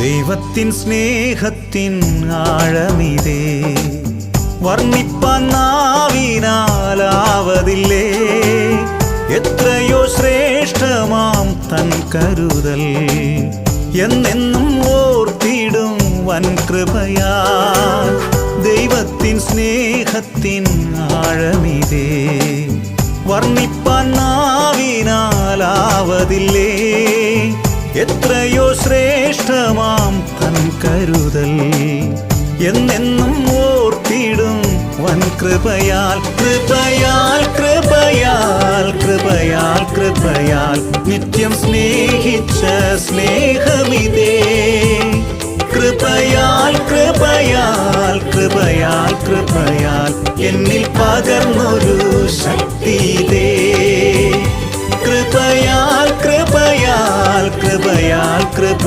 ദൈവത്തിൻ സ്നേഹത്തിൻ ആഴമിതേ, വർണ്ണിപ്പാൻ നാവിനാലാവതില്ലേ. എത്രയോ ശ്രേഷ്ഠമാം തൻ കരുതൽ, എന്നെന്നും ഓർത്തിടും വൻ കൃപയാൽ. ദൈവത്തിൻ സ്നേഹത്തിൻ ആഴമിതേ, വർണ്ണിപ്പാൻ നാവിനാലാവതില്ലേ. എത്രയോ ശ്രേഷ്ഠമാം തൻ കരുതൽ, എന്നെന്നും ഓർത്തിടും വൻ കൃപയാൽ. കൃപയാൽ കൃപയാൽ കൃപയാൽ കൃപയാൽ നിത്യം സ്നേഹിച്ച സ്നേഹമിതേ. കൃപയാൽ കൃപയാൽ കൃപയാൽ കൃപയാൽ എന്നിൽ പകർന്നൊരു ശക്തിയിതേ. കൃപയാൽ കൃപയാൽ കൃപയാൽ കൃപ